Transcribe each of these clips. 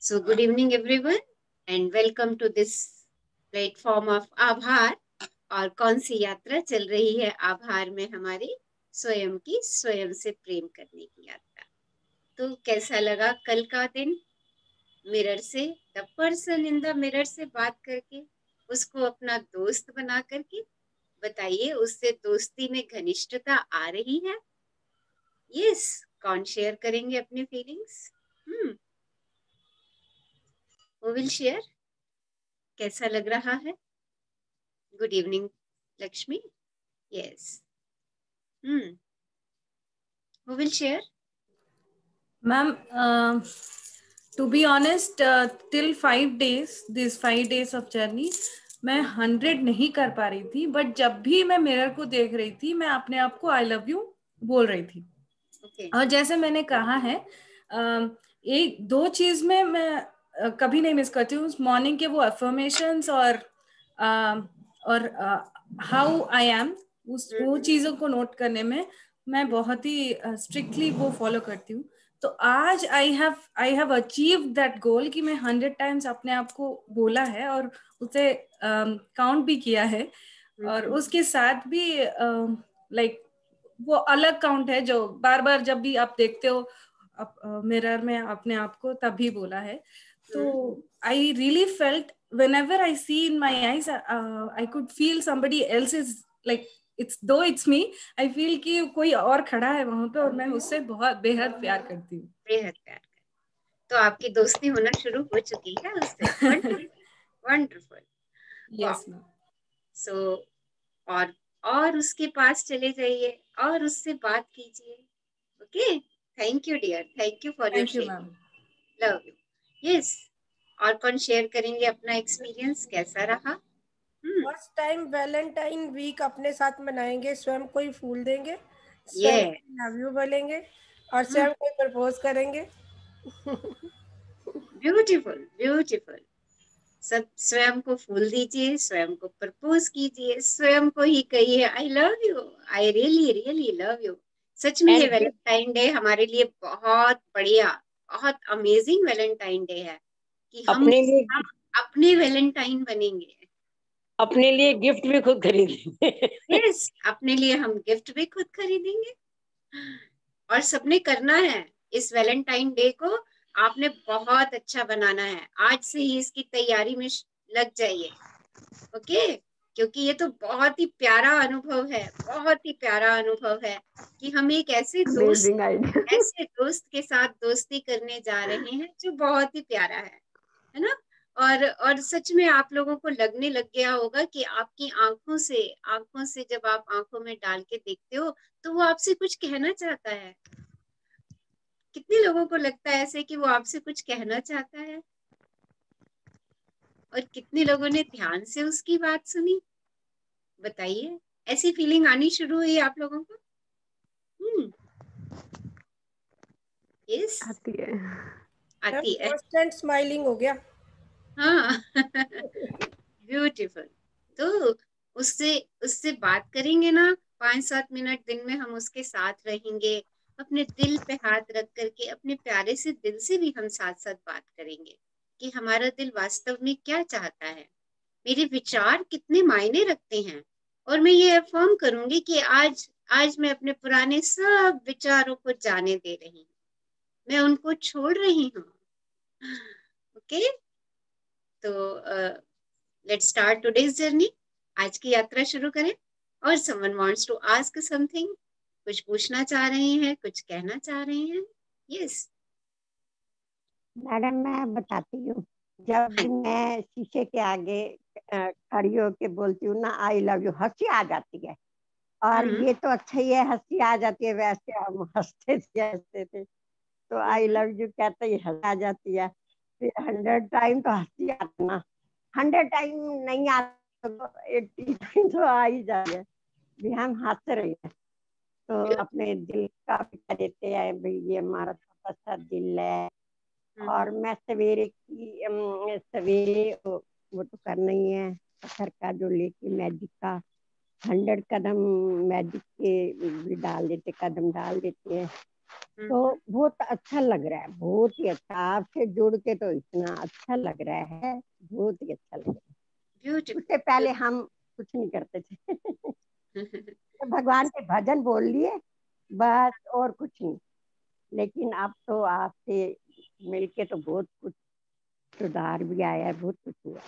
So good evening everyone and welcome to this platform of आभार। और कौन सी यात्रा चल रही है आभार में हमारी स्वयं की स्वयं से प्रेम करने की यात्रा। तो कैसा लगा कल का दिन? मिरर से the person in the mirror से बात करके उसको अपना दोस्त बना करके बताइए, उससे दोस्ती में घनिष्ठता आ रही है? यस, कौन शेयर करेंगे अपनी फीलिंग्स? Who will share? कैसा लग रहा है? Good evening Lakshmi. Yes. Who will share? Ma'am, to be honest, till 5 days, these 5 days of journey, मैं 100 नहीं कर पा रही थी, बट जब भी मैं मिरर को देख रही थी मैं अपने आप को आई लव यू बोल रही थी। और जैसे मैंने कहा है, एक दो चीज में मैं कभी नहीं मिस करती हूँ, मॉर्निंग के वो अफर्मेशंस और हाउ आई एम, वो चीजों को नोट करने में मैं बहुत ही स्ट्रिक्टली वो फॉलो करती हूँ। तो आज I have achieve that goal कि मैं 100 टाइम्स अपने आप को बोला है और उसे काउंट भी किया है। और उसके साथ भी लाइक वो अलग काउंट है जो बार बार जब भी आप देखते हो मिरर में अपने आप को तभी बोला है। तो I really felt whenever I see in my eyes, I could feel somebody else is like, it's me, I feel कि कोई और खड़ा है वहां पे और मैं उससे बहुत बेहद प्यार करती हूँ। बेहद प्यार। तो आपकी दोस्ती होना शुरू हो चुकी है उससे। वंडरफुल। Yes ma'am. सो और उसके पास चले जाइए और उससे बात कीजिए। Okay, thank you dear, thank you for your thank you ma'am. Share. Love you. Yes, और कौन शेयर करेंगे अपना एक्सपीरियंस कैसा रहा? फर्स्ट टाइम वैलेंटाइन वीक अपने साथ मनाएंगे, स्वयं को ही फूल देंगे, स्वयं ये लव यू बोलेंगे और स्वयं को प्रपोज करेंगे। Beautiful beautiful. सब स्वयं को फूल दीजिए, स्वयं को प्रपोज कीजिए, स्वयं को ही कहिए I love you, I really really love you. सच में ये वैलेंटाइन डे हमारे लिए बहुत बढ़िया, बहुत अमेजिंग वैलेंटाइन डे है कि हम अपने वैलेंटाइन बनेंगे। अपने लिए गिफ्ट भी खुद खरीदेंगे। यस, अपने लिए हम गिफ्ट भी खुद खरीदेंगे। और सबने करना है इस वैलेंटाइन डे को, आपने बहुत अच्छा बनाना है। आज से ही इसकी तैयारी में लग जाइए। ओके, क्योंकि ये तो बहुत ही प्यारा अनुभव है, बहुत ही प्यारा अनुभव है कि हम एक ऐसे दोस्त के साथ दोस्ती करने जा रहे हैं जो बहुत ही प्यारा है ना। और सच में आप लोगों को लगने लग गया होगा कि आपकी आंखों से जब आप आंखों में डाल के देखते हो तो वो आपसे कुछ कहना चाहता है। कितने लोगों को लगता है ऐसे कि वो आपसे कुछ कहना चाहता है? और कितने लोगों ने ध्यान से उसकी बात सुनी? बताइए, ऐसी फीलिंग आनी शुरू हुई आप लोगों को? यस, आती है। कांस्टेंट स्माइलिंग हो गया। हाँ ब्यूटीफुल। तो उससे उससे बात करेंगे ना, 5-7 मिनट दिन में हम उसके साथ रहेंगे, अपने दिल पे हाथ रख करके अपने प्यारे से दिल से भी हम साथ साथ बात करेंगे कि हमारा दिल वास्तव में क्या चाहता है, मेरे विचार कितने मायने रखते हैं। और मैं ये अफर्म करूंगी कि आज आज मैं अपने पुराने सब विचारों को जाने दे रही हूँ, मैं उनको छोड़ रही हूँ। ओके, तो लेट्स स्टार्ट टुडेज जर्नी। आज की यात्रा शुरू करें। और someone wants to ask something, कुछ पूछना चाह रहे हैं, कुछ कहना चाह रहे हैं? यस मैडम, मैं बताती हूँ। जब मैं शीशे के आगे खड़ी होके बोलती हूँ ना आई लव यू, हंसी आ जाती है। और ये तो अच्छा ही है, हंसी आ जाती है, वैसे हम हंसते थे तो आई लव यू कहते ही हंसी आ जाती है। फिर 100 टाइम तो हंसी आती ना, 100 टाइम नहीं आता तो 80 टाइम तो आ ही जाती है। भी हम हंस रहे हैं तो अपने दिल का भी कह देते हैं भाई ये हमारा छोटा सा दिल है। और मैं सवेरे वो तो करना ही है, पत्थर का जो लेके मैजिक का 100 कदम मैजिक के भी डाल देते, कदम डाल देते हैं। तो बहुत अच्छा लग रहा है, बहुत ही अच्छा। आपसे जुड़ के तो इतना अच्छा लग रहा है, बहुत ही अच्छा लग रहा है। ब्यूटीफुल। उससे पहले हम कुछ नहीं करते थे। तो भगवान के भजन बोल लिए बस, और कुछ नहीं। लेकिन अब तो आपसे मिलके तो बहुत कुछ सुधार भी आया है, बहुत कुछ हुआ।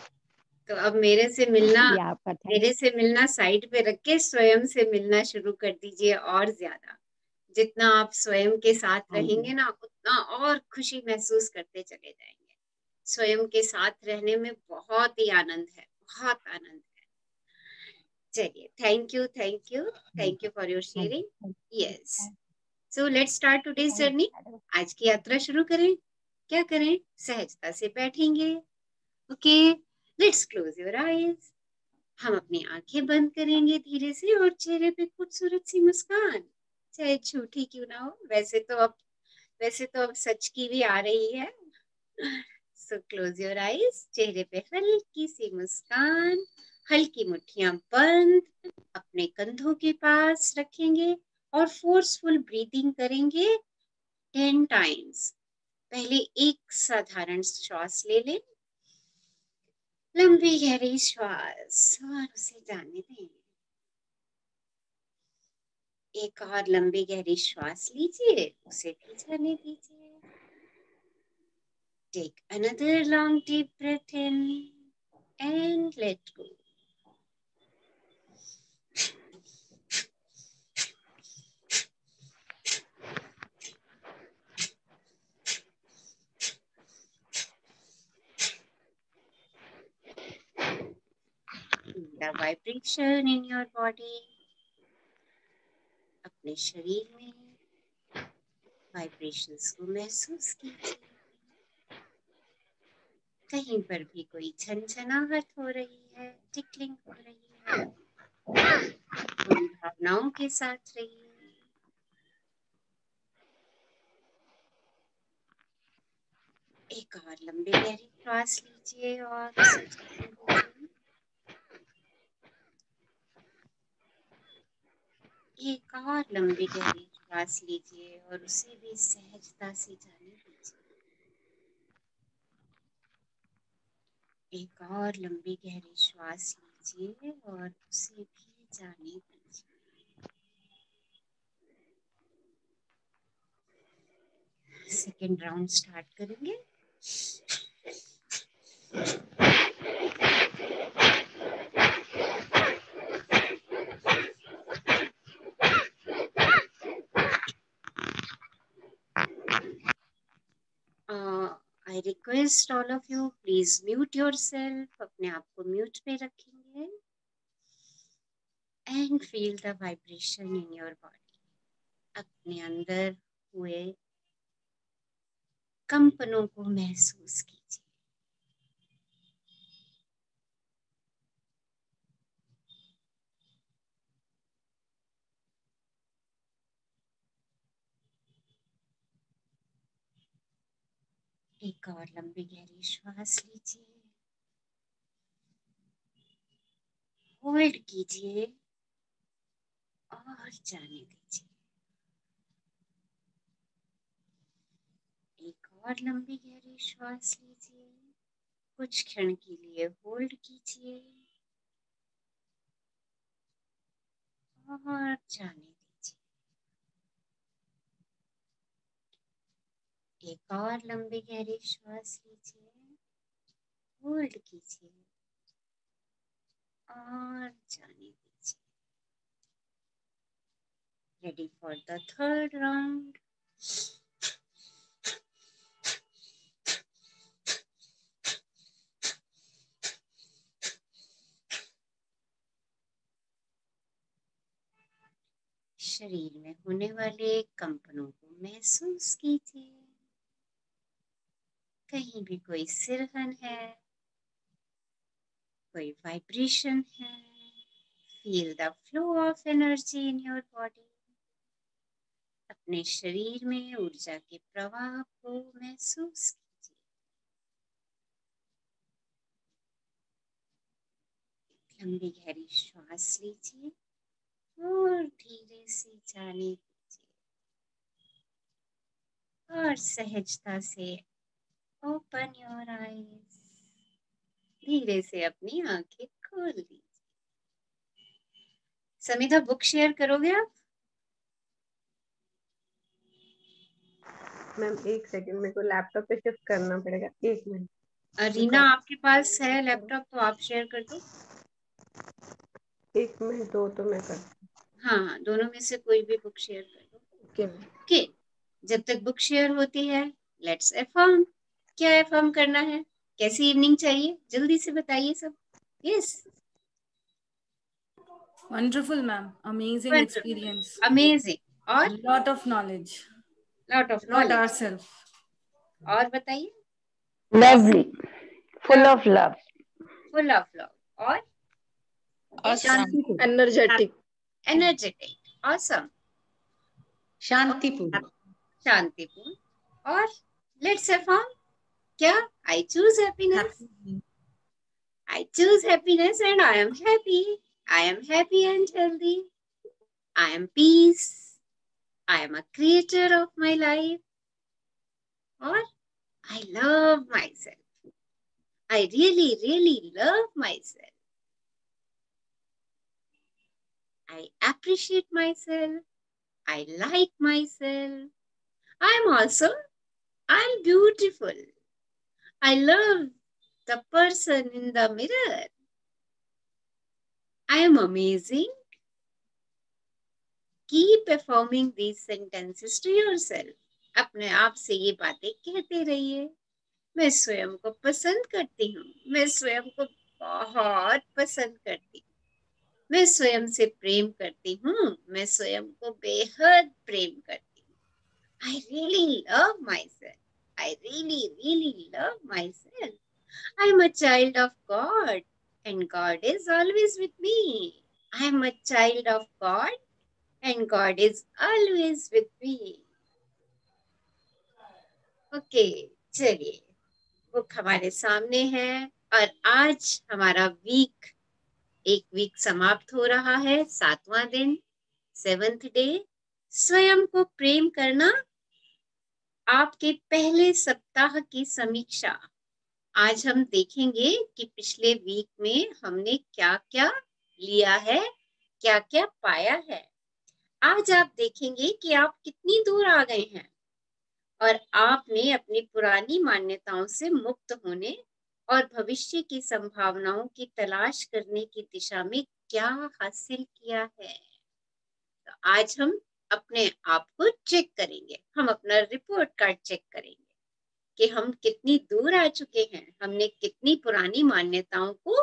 तो अब मेरे से मिलना, ये आपका थैंक मेरे से मिलना साइड पे रख के स्वयं से मिलना शुरू कर दीजिए। और ज्यादा जितना आप स्वयं के साथ हाँ जी। रहेंगे ना, उतना और खुशी महसूस करते चले जाएंगे। स्वयं के साथ रहने में बहुत ही आनंद है, बहुत आनंद है। चलिए, thank you, thank you, thank you for your sharing. Yes, so let's start today's journey. आज की यात्रा शुरू करें। क्या करें? सहजता से बैठेंगे। Okay, let's close your eyes. हम अपनी आंखें बंद करेंगे धीरे से, और चेहरे पे खूबसूरत सी मुस्कान, चाहे झूठी क्यों ना हो। वैसे तो अब सच की भी आ रही है। So close your eyes. चेहरे पे हल्की सी मुस्कान, हल्की मुट्ठियां बंद, अपने कंधों के पास रखेंगे और फोर्सफुल ब्रीदिंग करेंगे 10 टाइम्स। पहले एक साधारण श्वास ले लें, लंबी गहरी श्वास, और उसे जाने दें। एक और लंबी गहरी श्वास लीजिए, उसे भी जाने दीजिए। Take another long deep breath in and let go. The vibration in your body, अपने शरीर में वाइब्रेशंस को महसूस कीजिए। कहीं पर भी कोई झनझनाहट हो रही है, टिकलिंग हो रही है, उन भावनाओं के साथ रहिए। एक और लंबी गहरी श्वास लीजिए और उसे जाने दीजिए। एक और लंबी गहरी श्वास लीजिए और उसे भी सहजता से जाने दीजिए। एक और लंबी गहरी श्वास लीजिए और उसे भी जाने दीजिए। सेकेंड राउंड स्टार्ट करेंगे। I request all of you, please mute yourself. अपने आप को म्यूट पे रखेंगे and feel the vibration in your body. अपने अंदर हुए कंपनों को महसूस कीजिए। एक और लंबी गहरी श्वास लीजिए, होल्ड कीजिए और जाने दीजिए। एक और लंबी गहरी श्वास लीजिए, कुछ क्षण के लिए होल्ड कीजिए और जाने दीजिए। एक और लंबी गहरी श्वास लीजिए, होल्ड कीजिए और जाने दीजिए। Ready for the third round. शरीर में होने वाले कंपनों को महसूस कीजिए। कहीं भी कोई सिरहन है, कोई वाइब्रेशन है। Feel the flow of energy in your body. अपने शरीर में ऊर्जा के प्रवाह को महसूस कीजिए। लंबी गहरी श्वास लीजिए और धीरे से जाने दीजिए। और सहजता से ओपन योर आईज, धीरे से अपनी आंखें खोल लीजिए। समिधा, बुक शेयर करोगे आप? मैम एक सेकंड, मेरे को लैपटॉप पे शिफ्ट करना पड़ेगा, 1 मिनट। रीना, आपके पास है लैपटॉप तो आप शेयर कर दो। 1 मिनट दो तो मैं कर। हाँ, दोनों में से कोई भी बुक शेयर कर दो। ओके, जब तक बुक शेयर होती है, लेट्स अफर्म। क्या अफर्म करना है? कैसी इवनिंग चाहिए? जल्दी से बताइए सब। Yes, Wonderful, ma'am. Amazing experience. Amazing. और Lot of knowledge. Lot of Not knowledge. ourselves. और बताइए। Lovely, full of love. Full of love. और शांतिपूर्ण, एनर्जेटिक, एनर्जेटिक, ऑसम, शांतिपूर्ण, शांतिपूर्ण। और लेट्स अफर्म। क्या? I choose happiness. I choose happiness and I am happy. I am happy and healthy. I am peace. I am a creator of my life. Or I love myself. I really, really love myself. I appreciate myself. I like myself. I am awesome. I am beautiful. I love the person in the mirror. I am amazing. Keep performing these sentences to yourself. अपने आप से ये बातें कहते रहिए। मैं स्वयं को पसंद करती हूँ। मैं स्वयं को बहुत पसंद करती हूँ। मैं स्वयं से प्रेम करती हूँ। मैं स्वयं को बेहद प्रेम करती हूँ। I really love myself. I really, really love myself. I am a child of God and God is always with me. I am a child of God and God is always with me. Okay, चलिए, book हमारे सामने है और आज हमारा एक week समाप्त हो रहा है। 7वां दिन, 7th डे। स्वयं को प्रेम करना, आपके पहले सप्ताह की समीक्षा। आज हम देखेंगे कि पिछले वीक में हमने क्या क्या लिया है, क्या क्या पाया है। आज आप देखेंगे कि आप कितनी दूर आ गए हैं और आपने अपनी पुरानी मान्यताओं से मुक्त होने और भविष्य की संभावनाओं की तलाश करने की दिशा में क्या हासिल किया है। तो आज हम अपने आप को चेक करेंगे, हम अपना रिपोर्ट कार्ड चेक करेंगे कि हम कितनी दूर आ चुके हैं, हमने कितनी पुरानी मान्यताओं को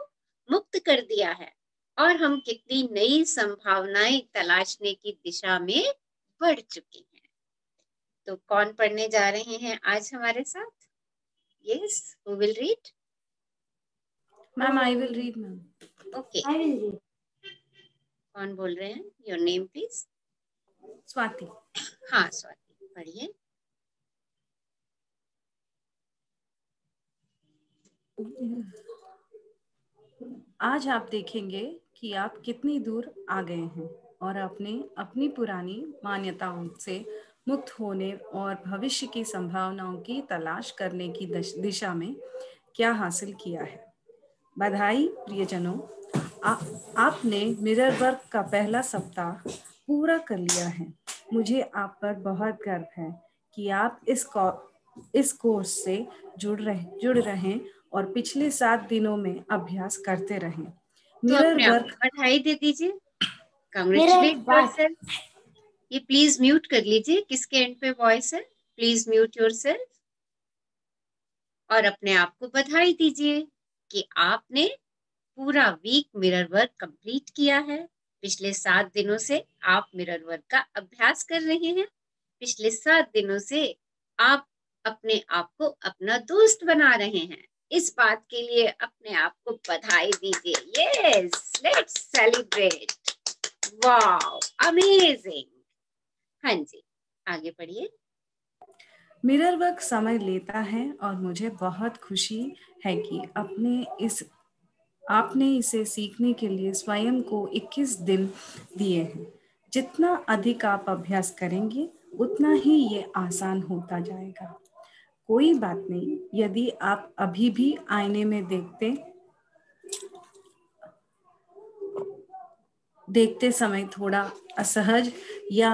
मुक्त कर दिया है और हम कितनी नई संभावनाएं तलाशने की दिशा में बढ़ चुके हैं। तो कौन पढ़ने जा रहे हैं आज हमारे साथ? Yes, who will read? Ma'am, I will read, ma'am. Okay, I will read. कौन बोल रहे हैं? Your name please. Swati. हाँ, स्वाति, पढ़िए। आज आप देखेंगे कि आप कितनी दूर आ गए हैं और आपने अपनी पुरानी मान्यताओं से मुक्त होने और भविष्य की संभावनाओं की तलाश करने की दिशा में क्या हासिल किया है। बधाई प्रियजनों, आपने मिरर वर्क का पहला सप्ताह पूरा कर लिया है। मुझे आप पर बहुत गर्व है कि आप इस कोर्स से जुड़ रहे और पिछले 7 दिनों में अभ्यास करते रहें। तो अपने आप को बधाई दे दीजिए। Congratulate yourself. ये प्लीज म्यूट कर लीजिए, किसके एंड पे वॉइस है, प्लीज म्यूट योरसेल्फ और अपने आप को बधाई दीजिए कि आपने पूरा वीक मिरर वर्क कंप्लीट किया है। पिछले 7 दिनों से आप मिरर वर्क का अभ्यास कर रहे हैं। पिछले 7 दिनों से आप अपने आप को अपना दोस्त बना रहे हैं। इस बात के लिए अपने आप को बधाई दीजिए। Yes, let's celebrate. Wow, amazing. हाँ जी, आगे पढ़िए। मिरर वर्क समय लेता है और मुझे बहुत खुशी है कि आपने इसे सीखने के लिए स्वयं को 21 दिन दिए हैं। जितना अधिक आप अभ्यास करेंगे उतना ही ये आसान होता जाएगा। कोई बात नहीं यदि आप अभी भी आईने में देखते समय थोड़ा असहज या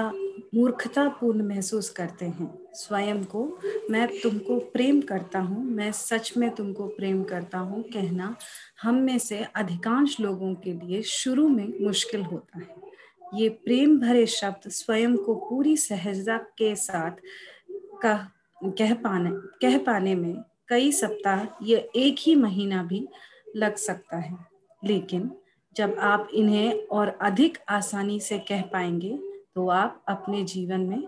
मूर्खतापूर्ण महसूस करते हैं। स्वयं को मैं तुमको प्रेम करता हूँ, मैं सच में तुमको प्रेम करता हूँ कहना हम में से अधिकांश लोगों के लिए शुरू में मुश्किल होता है। ये प्रेम भरे शब्द स्वयं को पूरी सहजता के साथ कह पाने में कई सप्ताह या एक ही महीना भी लग सकता है, लेकिन जब आप इन्हें और अधिक आसानी से कह पाएंगे तो आप अपने जीवन में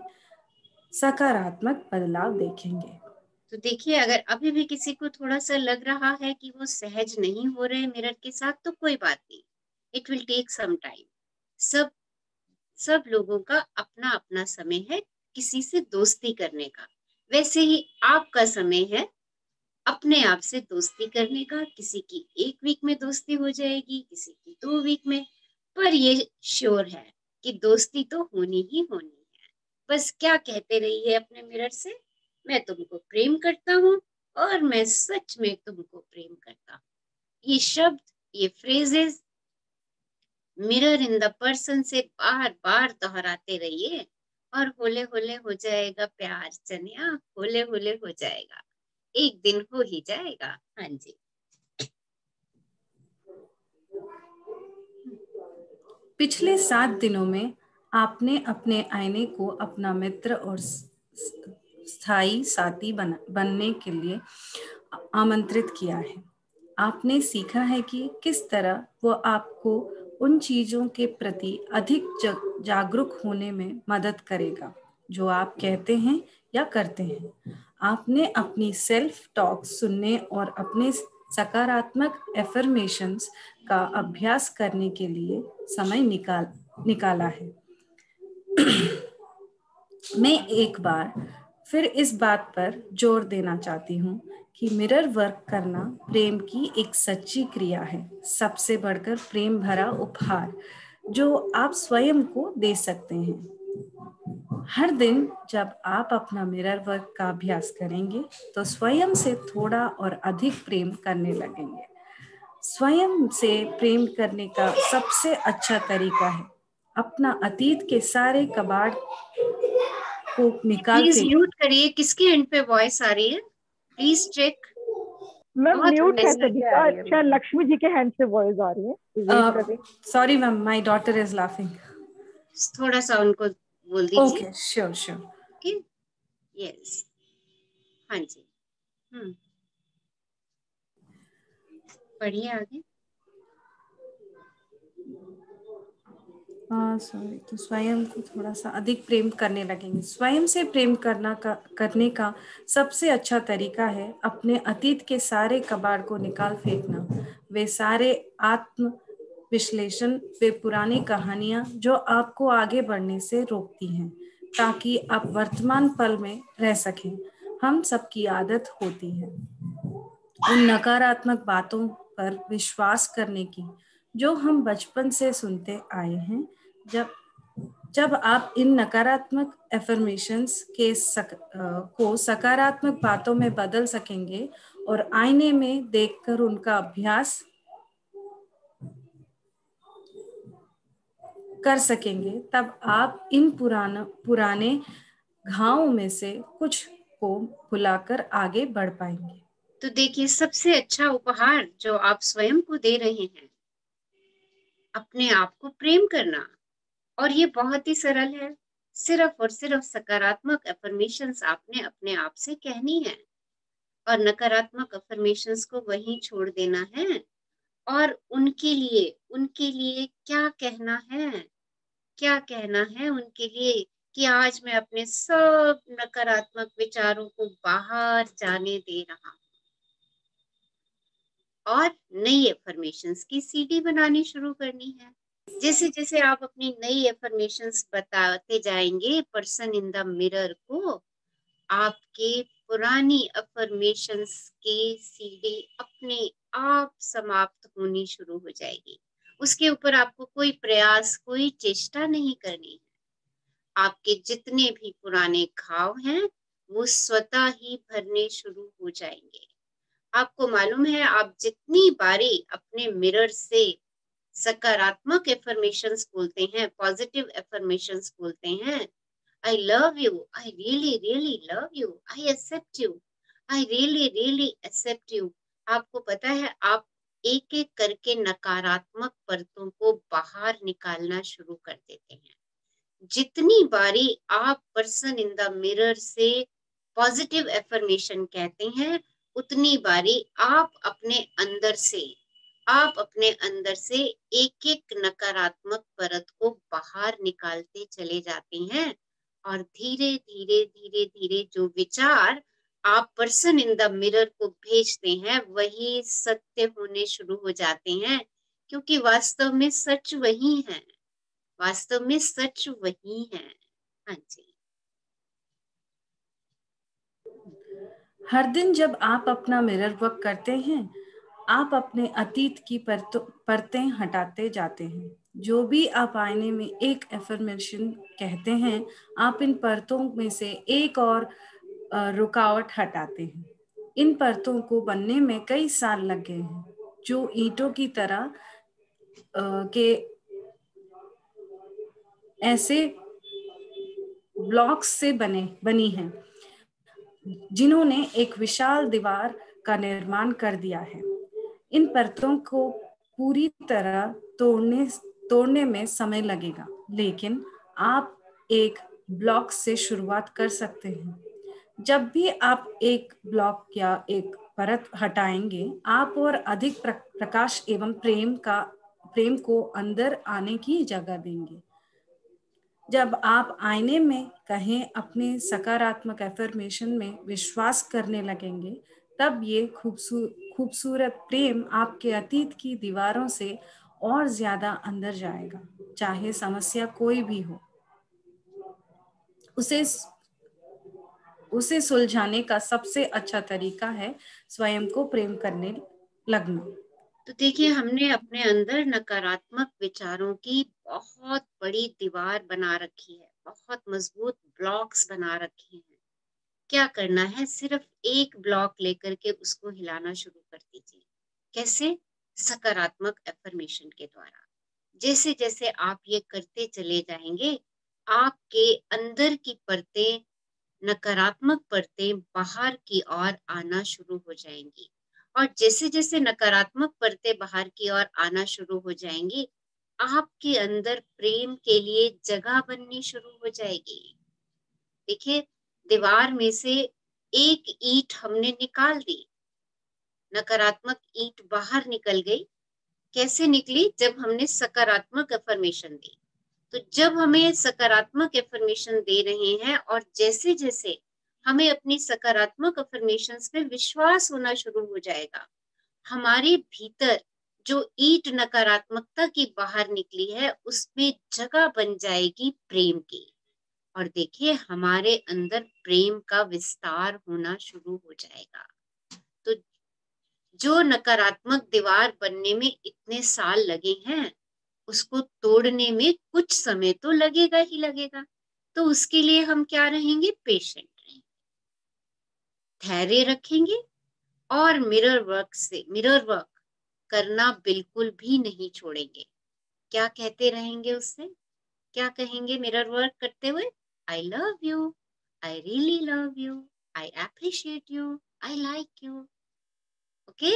सकारात्मक बदलाव देखेंगे। तो देखिए, अगर अभी भी किसी को थोड़ा सा लग रहा है कि वो सहज नहीं हो रहे मिरर के साथ, तो कोई बात नहीं, it will take some time. सब लोगों का अपना अपना समय है किसी से दोस्ती करने का। वैसे ही आपका समय है अपने आप से दोस्ती करने का। किसी की 1 वीक में दोस्ती हो जाएगी, किसी की 2 वीक में, पर ये श्योर है कि दोस्ती तो होनी ही होनी है। बस क्या कहते रहिए अपने मिरर से, मैं तुमको प्रेम करता हूँ और मैं सच में तुमको प्रेम करता हूँ। ये शब्द, ये phrases mirror in the person से बार बार दोहराते रहिए और होले होले हो जाएगा प्यार चनिया, होले होले हो जाएगा, एक दिन हो ही जाएगा। हाँ जी। पिछले 7 दिनों में आपने अपने आईने को अपना मित्र और स्थायी साथी बनने के लिए आमंत्रित किया है। आपने सीखा है कि किस तरह वो आपको उन चीजों के प्रति अधिक जागरूक होने में मदद करेगा जो आप कहते हैं या करते हैं। आपने अपनी सेल्फ टॉक सुनने और अपने सकारात्मक एफर्मेशंस का अभ्यास करने के लिए समय निकाला है। मैं एक बार फिर इस बात पर जोर देना चाहती हूँ कि मिरर वर्क करना प्रेम की एक सच्ची क्रिया है, सबसे बढ़कर प्रेम भरा उपहार जो आप स्वयं को दे सकते हैं। हर दिन जब आप अपना मिरर वर्क का अभ्यास करेंगे तो स्वयं से थोड़ा और अधिक प्रेम करने लगेंगे। स्वयं से प्रेम करने का सबसे अच्छा तरीका है अपना अतीत के सारे कबाड़ को निकाल प्लीज फेंक। म्यूट करिए, किसके एंड पे वॉइस आ रही है, प्लीज चेक। मैम म्यूट है सभी का। आ रही है अच्छा, लक्ष्मी जी के हैंड से वॉइस आ रही है। वेट कर रही। Sorry ma'am, my daughter is laughing. थोड़ा सा उनको बोल दीजिए। Okay, sure sure. Okay, yes, हाँ जी। पढ़िए आगे। सॉरी, तो स्वयं को थोड़ा सा अधिक प्रेम करने लगेंगे। स्वयं से प्रेम करने का सबसे अच्छा तरीका है अपने अतीत के सारे कबाड़ को निकाल फेंकना। वे सारे आत्म विश्लेषण, वे पुरानी कहानियां जो आपको आगे बढ़ने से रोकती हैं, ताकि आप वर्तमान पल में रह सकें। हम सबकी आदत होती है उन नकारात्मक बातों पर विश्वास करने की जो हम बचपन से सुनते आए हैं। जब आप इन नकारात्मक एफर्मेशंस को सकारात्मक बातों में बदल सकेंगे और आईने में देखकर उनका अभ्यास कर सकेंगे, तब आप इन पुराने घावों में से कुछ को भुलाकर आगे बढ़ पाएंगे। तो देखिए, सबसे अच्छा उपहार जो आप स्वयं को दे रहे हैं, अपने आप को प्रेम करना। और ये बहुत ही सरल है, सिर्फ और सिर्फ सकारात्मक अफर्मेशंस आपने अपने आप से कहनी है और नकारात्मक अफर्मेशंस को वहीं छोड़ देना है। और उनके लिए क्या कहना है, क्या कहना है उनके लिए कि आज मैं अपने सब नकारात्मक विचारों को बाहर जाने दे रहा हूं और नई एफर्मेशंस की सीडी बनानी शुरू करनी है। जैसे जैसे आप अपनी नई एफर्मेशंस बताते जाएंगे पर्सन इन द मिरर को, आपके पुरानी अफर्मेशंस की सीडी अपने आप समाप्त होनी शुरू हो जाएगी। उसके ऊपर आपको कोई प्रयास, कोई चेष्टा नहीं करनी है। आपके जितने भी पुराने घाव हैं वो स्वतः ही भरने शुरू हो जाएंगे। आपको मालूम है, आप जितनी बारी अपने मिरर से सकारात्मक एफर्मेशंस बोलते हैं, पॉजिटिव एफर्मेशंस बोलते हैं, I love you, I really really love you, I accept you, I really really accept you, आपको पता है आप एक एक करके नकारात्मक परतों को बाहर निकालना शुरू कर देते हैं। जितनी बारी आप पर्सन इन द मिरर से पॉजिटिव एफर्मेशन कहते हैं, उतनी बारी आप अपने अंदर से एक एक नकारात्मक परत को बाहर निकालते चले जाते हैं। और धीरे धीरे धीरे धीरे जो विचार आप पर्सन इन द मिरर को भेजते हैं वही सत्य होने शुरू हो जाते हैं, क्योंकि वास्तव में सच वही है, वास्तव में सच वही है। हाँ जी। हर दिन जब आप अपना मिरर वर्क करते हैं, आप अपने अतीत की परतें हटाते जाते हैं। जो भी आप आईने में एक एफर्मेशन कहते हैं, आप इन परतों में से एक और रुकावट हटाते हैं। इन परतों को बनने में कई साल लग गए हैं, जो ईंटों की तरह के ऐसे ब्लॉक्स से बनी हैं, जिन्होंने एक विशाल दीवार का निर्माण कर दिया है। इन परतों को पूरी तरह तोड़ने में समय लगेगा, लेकिन आप एक ब्लॉक से शुरुआत कर सकते हैं। जब भी आप एक ब्लॉक या एक परत हटाएंगे, आप और अधिक प्रकाश एवं प्रेम को अंदर आने की जगह देंगे। जब आप आईने में कहें अपने सकारात्मक एफर्मेशन में विश्वास करने लगेंगे, तब ये खूबसूरत प्रेम आपके अतीत की दीवारों से और ज्यादा अंदर जाएगा। चाहे समस्या कोई भी हो, उसे सुलझाने का सबसे अच्छा तरीका है स्वयं को प्रेम करने लगना। तो देखिए, हमने अपने अंदर नकारात्मक विचारों की बहुत बड़ी दीवार बना रखी है, बहुत मजबूत ब्लॉक्स बना रखे हैं। क्या करना है, सिर्फ एक ब्लॉक लेकर के उसको हिलाना शुरू कर दीजिए। कैसे? सकारात्मक एफर्मेशन के द्वारा। जैसे जैसे आप ये करते चले जाएंगे, आपके अंदर की परतें, नकारात्मक परतें बाहर की ओर आना शुरू हो जाएंगी। और जैसे जैसे नकारात्मक परतें बाहर की ओर आना शुरू हो जाएंगी, आपके अंदर प्रेम के लिए जगह बननी शुरू हो जाएगी। देखिए, दीवार में से एक ईंट हमने निकाल दी, नकारात्मक ईंट बाहर निकल गई। कैसे निकली? जब हमने सकारात्मक एफर्मेशन दी। तो जब हमें सकारात्मक एफर्मेशन दे रहे हैं और जैसे जैसे हमें अपनी सकारात्मक एफर्मेशंस पे विश्वास होना शुरू हो जाएगा, हमारे भीतर जो ईंट नकारात्मकता की बाहर निकली है उसमें जगह बन जाएगी प्रेम की। और देखिए, हमारे अंदर प्रेम का विस्तार होना शुरू हो जाएगा। तो जो नकारात्मक दीवार बनने में इतने साल लगे हैं, उसको तोड़ने में कुछ समय तो लगेगा ही लगेगा। तो उसके लिए हम क्या रहेंगे? पेशेंट रहेंगे, धैर्य रखेंगे और मिरर वर्क करना बिल्कुल भी नहीं छोड़ेंगे। क्या कहते रहेंगे उससे? क्या कहेंगे मिरर वर्क करते हुए? आई love you, I really love you, I appreciate you, I like you. Okay,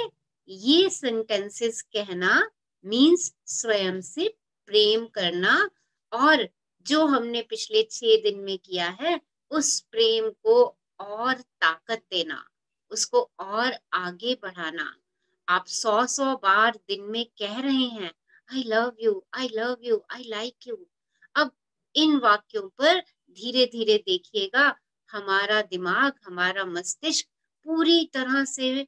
ये सेंटेंसेस कहना मीन्स स्वयं से प्रेम करना, और जो हमने पिछले 6 दिन में किया है उस प्रेम को और ताकत देना, उसको और आगे बढ़ाना। आप 100 बार दिन में कह रहे हैं I love you, I love you, I like you. अब इन वाक्यों पर धीरे धीरे देखिएगा, हमारा दिमाग, हमारा मस्तिष्क पूरी तरह से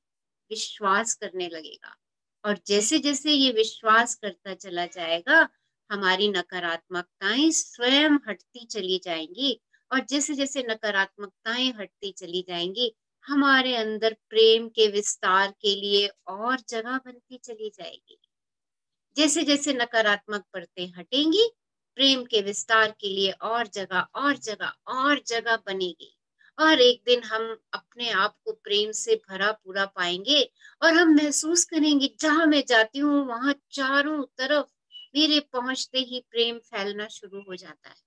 विश्वास करने लगेगा। और जैसे जैसे ये विश्वास करता चला जाएगा, हमारी नकारात्मकताएं स्वयं हटती चली जाएंगी। और जैसे जैसे नकारात्मकताएं हटती चली जाएंगी, हमारे अंदर प्रेम के विस्तार के लिए और जगह बनती चली जाएगी। जैसे जैसे नकारात्मक परतें हटेंगी, प्रेम के विस्तार के लिए और जगह और जगह और जगह बनेगी, और एक दिन हम अपने आप को प्रेम से भरा पूरा पाएंगे, और हम महसूस करेंगे जहां मैं जाती हूँ वहां चारों तरफ मेरे पहुंचते ही प्रेम फैलना शुरू हो जाता है।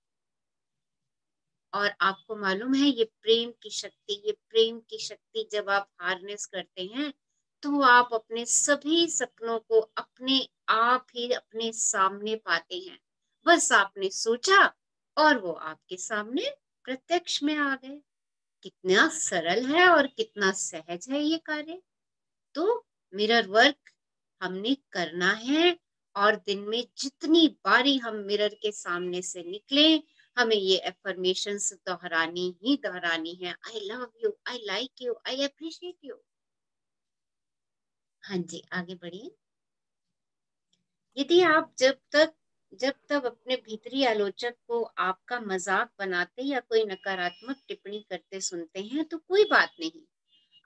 और आपको मालूम है ये प्रेम की शक्ति, ये प्रेम की शक्ति जब आप हार्नेस करते हैं तो आप अपने सभी सपनों को अपने आप ही अपने सामने पाते हैं। बस आपने सोचा और वो आपके सामने प्रत्यक्ष में आ गए। कितना सरल है और कितना सहज है ये कार्य। तो मिरर वर्क हमने करना है, और दिन में जितनी बारी हम मिरर के सामने से निकले हमें ये एफर्मेशंस दोहरानी ही दोहरानी है। आई love you, I like you, I appreciate you. हाँ जी, आगे बढ़िए। यदि आप जब तक अपने भीतरी आलोचक को आपका मजाक बनाते या कोई नकारात्मक टिप्पणी करते सुनते हैं तो कोई बात नहीं।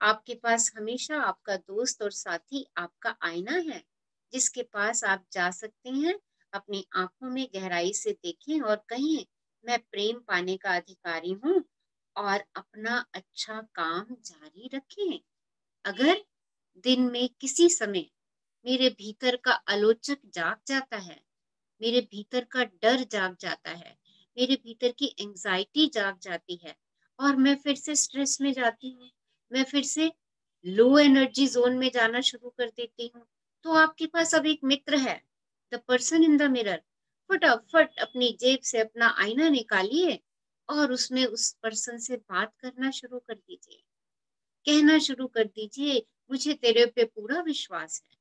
आपके पास हमेशा आपका दोस्त और साथी आपका आईना है, जिसके पास आप जा सकते हैं। अपनी आंखों में गहराई से देखें और कहें, मैं प्रेम पाने का अधिकारी हूँ, और अपना अच्छा काम जारी रखें। अगर दिन में किसी समय मेरे भीतर का आलोचक जाग जाता है, मेरे भीतर का डर जाग जाता है, मेरे भीतर की एंजाइटी जाग जाती है, और मैं फिर से स्ट्रेस में जाती हूँ, मैं फिर से लो एनर्जी जोन में जाना शुरू कर देती हूँ, तो आपके पास अब एक मित्र है, the person in the mirror. फटाफट अपनी जेब से अपना आईना निकालिए और उसमें उस पर्सन से बात करना शुरू कर दीजिए। कहना शुरू कर दीजिए, मुझे तेरे पे पूरा विश्वास है।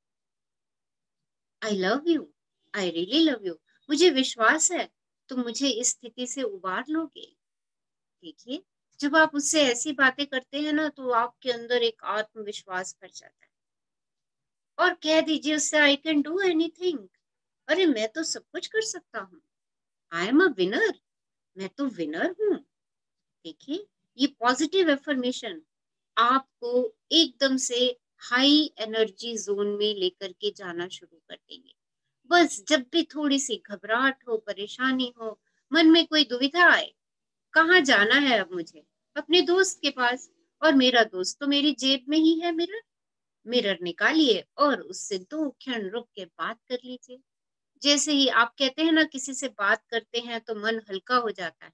आई love you, I really love you. मुझे विश्वास है तुम मुझे इस स्थिति से उबार लोगे। देखिए, जब आप उससे ऐसी बातें करते हैं ना तो आपके अंदर एक आत्मविश्वास भर जाता है। और कह दीजिए उससे, आई कैन डू एनीथिंग। अरे मैं तो सब कुछ कर सकता हूँ। आई एम अ विनर, मैं तो विनर हूँ। देखिए, ये पॉजिटिव एफर्मेशन आपको एकदम से हाई एनर्जी जोन में लेकर के जाना शुरू कर देंगे। बस जब भी थोड़ी सी घबराहट हो, परेशानी हो, मन में कोई दुविधा आए, कहाँ जाना है अब मुझे? अपने दोस्त के पास। और मेरा दोस्त तो मेरी जेब में ही है, मिरर। मिरर निकालिए और उससे 2 क्षण रुक के बात कर लीजिए। जैसे ही आप कहते हैं ना किसी से बात करते हैं तो मन हल्का हो जाता है,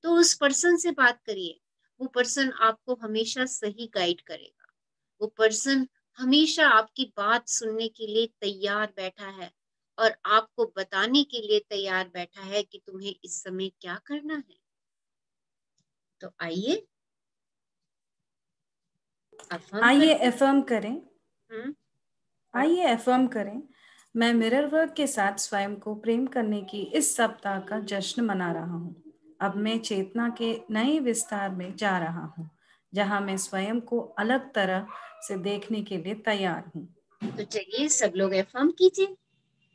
तो उस पर्सन से बात करिए। वो पर्सन आपको हमेशा सही गाइड करेगा। वो पर्सन हमेशा आपकी बात सुनने के लिए तैयार बैठा है, और आपको बताने के लिए तैयार बैठा है कि तुम्हें इस समय क्या करना है। तो आइए एफर्म करें। आइए एफर्म करें, मैं मिरर वर्क के साथ स्वयं को प्रेम करने की इस सप्ताह का जश्न मना रहा हूँ। अब मैं चेतना के नए विस्तार में जा रहा हूँ, जहाँ मैं स्वयं को अलग तरह से देखने के लिए तैयार हूँ। तो चलिए सब लोग एफर्म कीजिए,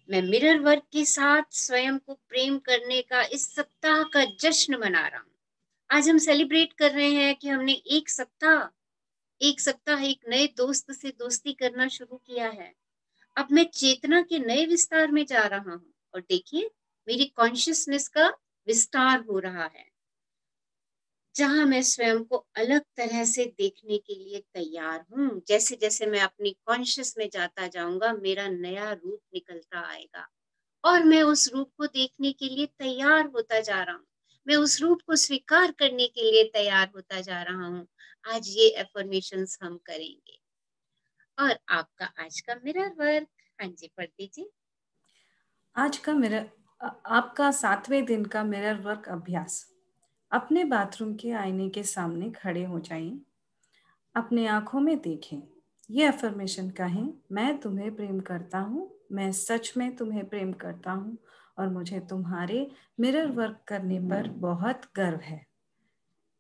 मैं मिरर वर्क के साथ स्वयं को प्रेम करने का इस सप्ताह का जश्न मना रहा हूँ। आज हम सेलिब्रेट कर रहे हैं कि हमने एक सप्ताह एक नए दोस्त से दोस्ती करना शुरू किया है। अब मैं चेतना के नए विस्तार में जा रहा हूँ, और देखिए मेरी कॉन्शियसनेस का विस्तार हो रहा है, जहां मैं स्वयं को अलग तरह से देखने के लिए तैयार हूँ। जैसे जैसे मैं अपनी कॉन्शियस में जाता जाऊंगा मेरा नया रूप निकलता आएगा, और मैं उस रूप को देखने के लिए तैयार होता जा रहा हूँ। मैं उस रूप को स्वीकार करने के लिए तैयार होता जा रहा हूँ। आज ये एफर्मेशंस हम करेंगे। और आपका आज का मिरर वर्क, हाँ जी पढ़ दीजिए। आज का आपका 7वें दिन का मिरर वर्क अभ्यास। अपने बाथरूम के आईने के सामने खड़े हो जाइए। अपने आंखों में देखें। ये अफर्मेशन कहें, मैं तुम्हें प्रेम करता हूँ, मैं सच में तुम्हें प्रेम करता हूँ, और मुझे तुम्हारे मिरर वर्क करने पर बहुत गर्व है।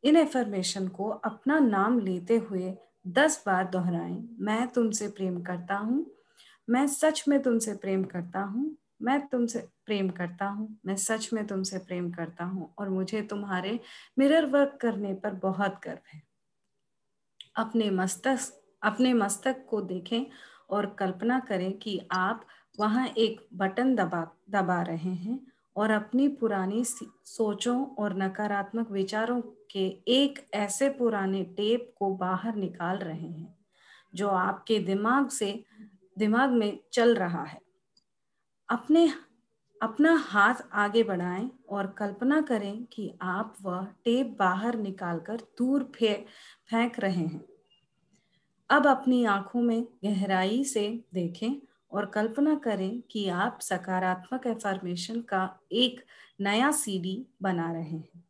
इन एफर्मेशन को अपना नाम लेते हुए 10 बार दोहराएं। मैं तुमसे प्रेम करता हूँ, मैं सच में तुमसे प्रेम करता हूँ, मैं तुमसे प्रेम करता हूँ, मैं सच में तुमसे प्रेम करता हूँ, और मुझे तुम्हारे मिरर वर्क करने पर बहुत गर्व है। अपने मस्तक को देखें और कल्पना करें कि आप वहां एक बटन दबा रहे हैं, और अपनी पुरानी सोचों और नकारात्मक विचारों के एक ऐसे पुराने टेप को बाहर निकाल रहे हैं जो आपके दिमाग में चल रहा है। अपना हाथ आगे बढ़ाएं और कल्पना करें कि आप वह टेप बाहर निकालकर दूर फेंक रहे हैं। अब अपनी आंखों में गहराई से देखें और कल्पना करें कि आप सकारात्मक एफर्मेशन का एक नया सीडी बना रहे हैं।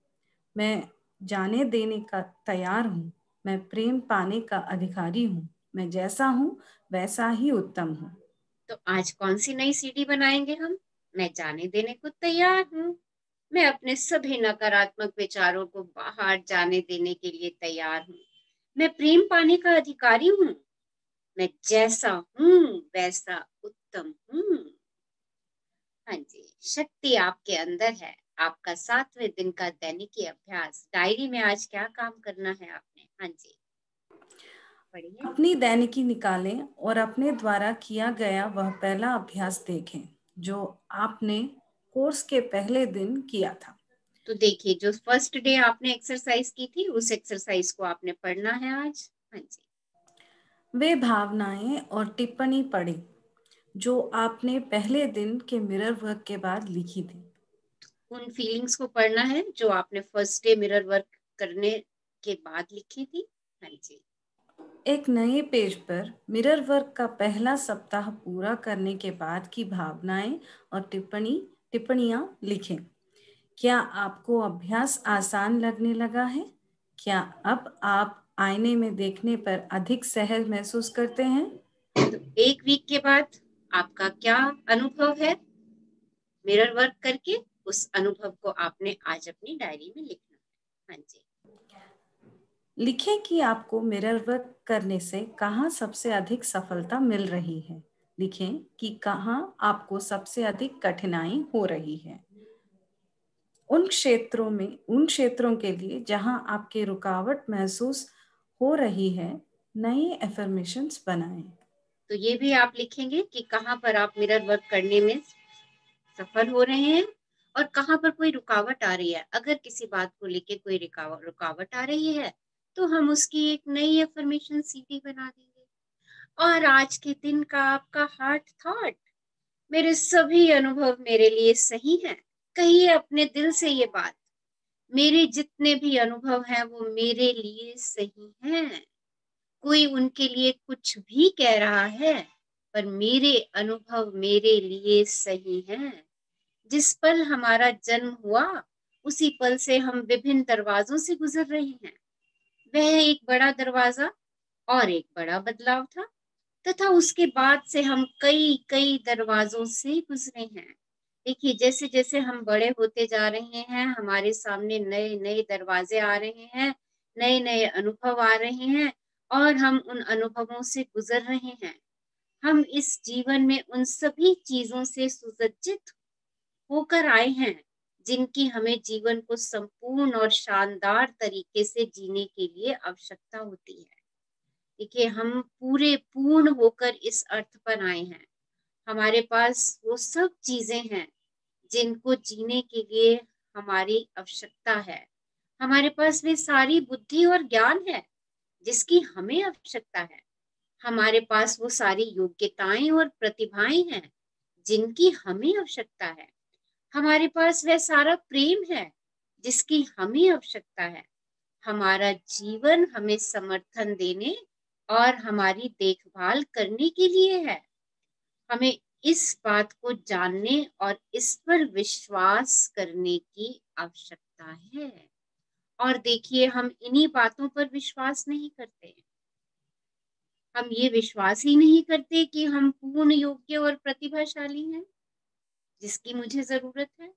मैं जाने देने का तैयार हूँ, मैं प्रेम पाने का अधिकारी हूँ, मैं जैसा हूँ वैसा ही उत्तम हूँ। तो आज कौन सी नई सीडी बनाएंगे हम? मैं जाने देने को तैयार हूँ, मैं अपने सभी नकारात्मक विचारों को बाहर जाने देने के लिए तैयार हूँ, मैं प्रेम पाने का अधिकारी हूँ, मैं जैसा हूँ वैसा उत्तम हूँ। हाँ जी, शक्ति आपके अंदर है। आपका 7वें दिन का दैनिकी अभ्यास। डायरी में आज क्या काम करना है आपने? हाँ जी, पढ़िए। अपनी दैनिकी निकालें और अपने द्वारा किया गया वह पहला अभ्यास देखें जो आपने कोर्स के पहले दिन किया था। तो देखिए, जो फर्स्ट डे आपने एक्सरसाइज की थी उस एक्सरसाइज को आपने पढ़ना है आज। हाँ जी, वे भावनाएं और टिप्पणी पढ़ें जो आपने पहले दिन के मिरर वर्क के बाद लिखी थी। उन फीलिंग्स को पढ़ना है जो आपने फर्स्ट डे मिरर वर्क करने के बाद लिखी थी। हाँ जी, एक नए पेज पर मिरर वर्क का पहला सप्ताह पूरा करने के बाद की भावनाएं और टिप्पणियां लिखें। क्या आपको अभ्यास आसान लगने लगा है? क्या अब आप आईने में देखने पर अधिक सहज महसूस करते हैं? तो एक वीक के बाद आपका क्या अनुभव है मिरर वर्क करके? उस अनुभव को आपने आज अपनी डायरी में लिखना है। हाँ जी, लिखें कि आपको मिरर वर्क करने से कहाँ सबसे अधिक सफलता मिल रही है। लिखें कि कहाँ आपको सबसे अधिक कठिनाई हो रही है। उन क्षेत्रों के लिए जहां आपके रुकावट महसूस हो रही है, नए एफर्मेशंस बनाएं। तो ये भी आप लिखेंगे कि कहाँ पर आप मिरर वर्क करने में सफल हो रहे हैं और कहाँ पर कोई रुकावट आ रही है। अगर किसी बात को लेके कोई रुकावट आ रही है तो हम उसकी एक नई एफर्मेशन सीडी बना देंगे। और आज के दिन का आपका हार्ट थॉट, मेरे सभी अनुभव मेरे लिए सही हैं। कहिए अपने दिल से ये बात, मेरे जितने भी अनुभव हैं वो मेरे लिए सही हैं। कोई उनके लिए कुछ भी कह रहा है पर मेरे अनुभव मेरे लिए सही हैं। जिस पल हमारा जन्म हुआ उसी पल से हम विभिन्न दरवाजों से गुजर रहे हैं। वह एक बड़ा दरवाजा और एक बड़ा बदलाव था तथा उसके बाद से हम कई कई दरवाजों से गुजरे हैं। देखिए, जैसे जैसे हम बड़े होते जा रहे हैं हमारे सामने नए नए दरवाजे आ रहे हैं, नए नए अनुभव आ रहे हैं और हम उन अनुभवों से गुजर रहे हैं। हम इस जीवन में उन सभी चीजों से सुसज्जित होकर आए हैं जिनकी हमें जीवन को संपूर्ण और शानदार तरीके से जीने के लिए आवश्यकता होती है। देखिए, हम पूर्ण होकर इस अर्थ पर आए हैं। हमारे पास वो सब चीजें हैं जिनको जीने के लिए हमारी आवश्यकता है। हमारे पास वे सारी बुद्धि और ज्ञान है जिसकी हमें आवश्यकता है। हमारे पास वो सारी योग्यताएं और प्रतिभाएं हैं जिनकी हमें आवश्यकता है। हमारे पास वह सारा प्रेम है जिसकी हमें आवश्यकता है। हमारा जीवन हमें समर्थन देने और हमारी देखभाल करने के लिए है। हमें इस बात को जानने और इस पर विश्वास करने की आवश्यकता है। और देखिए, हम इन्हीं बातों पर विश्वास नहीं करते। हम ये विश्वास ही नहीं करते कि हम पूर्ण योग्य और प्रतिभाशाली हैं जिसकी मुझे जरूरत है।